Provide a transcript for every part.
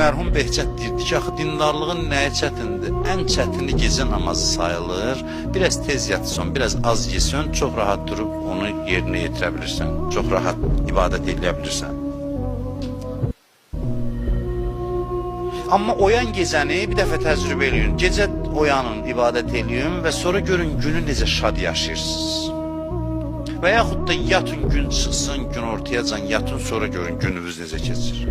Mərhum Behçət deyirdi ki, axı dindarlığın nəyə çətindir? Ən çətini gecə namazı sayılır. Biraz tez yatsan, biraz az yesən, çox rahat durub onu yerinə yetirə bilirsən. Çox rahat ibadət edə bilirsən. Amma oyan gecəni bir dəfə təcrübə eləyin. Gecə oyanın, ibadət eləyin və sonra görün günü necə şad yaşayırsınız. Və yaxud da yatın, gün çıxsın, gün ortayacan yatın, sonra görün gününüz necə keçir.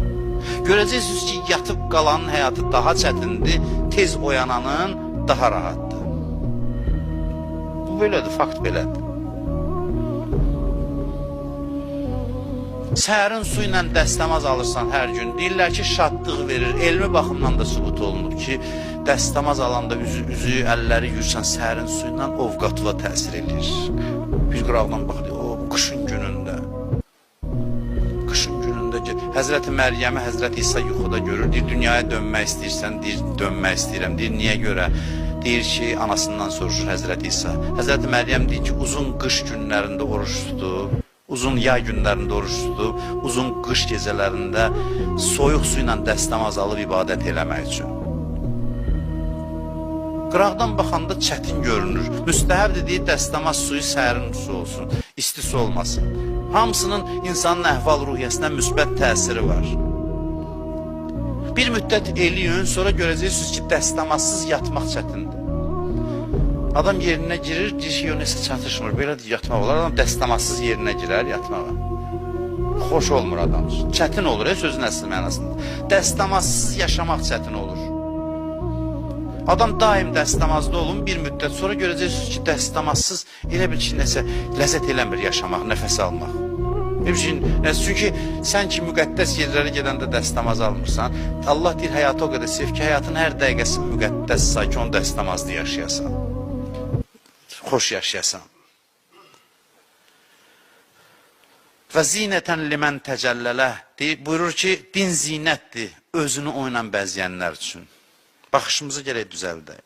Görəcəksiniz ki, yatıb qalanın həyatı daha çətindir, tez oyananın daha rahatdır. Bu belədir, fakt belədir. Səhərin su ilə dəstəmaz alırsan hər gün. Deyirlər ki, şadlıq verir. Elmi baxımdan da sübut olunub ki, dəstəmaz alanda üzü, əlləri yuyursan səhərin su ilə ovqatıva təsir edir. Bir qıraqdan baxır, o qışın günündə. Qışın günündə Həzrəti Məryəmi Həzrəti İsa yuxuda görür. Deyir, dünyaya dönmək istəyirsən, deyir, dönmək istəyirəm. Deyir, niyə görə? Deyir ki, anasından soruşur Həzrəti İsa. Həzrəti Məryəm deyir ki, uzun qış günlərində oruç tutub. Uzun yay günlərində oruç tutub, uzun qış gecələrində soyuq su ilə dəstəmaz alıb ibadət eləmək üçün. Qıraqdan baxanda çətin görünür. Müstəhəbdir deyir, dəstəmaz suyu sərin su olsun, isti su olmasın. Hamısının insanın əhval-ruhiyyəsinə müsbət təsiri var. Bir müddət eləyin, sonra görəcəksiniz ki, dəstəmazsız yatmaq çətindir. Adam yerinə girir, deyir ki, nəsə çatışmır, belə yatmaq olar. Adam dəstəmazsız yerinə girər, yatmağa. Xoş olmur adam üçün. Çətin olur, sözün əsl mənasında. Dəstəmazsız yaşamaq çətin olur. Adam daim dəstəmazda olun, bir müddət sonra görəcəksiniz ki, dəstəmazsız elə bil ki, nəsə ləzzət eləmir yaşamaq, nəfəs almaq. Çünki sən ki, müqəddəs yerlərə gedəndə dəstəmaz almırsan, Allah deyir, həyatı o qədər sev ki, həyatın hər dəqiqəsi müqəddəs say ki, onu dəstəmazda yaşayasan. Xoş yaşayasan. Və zinətən limən təcəllələ buyurur ki, din zinətdir, özünü oyla bəzəyənlər üçün. Baxışımızı gələk düzəldək.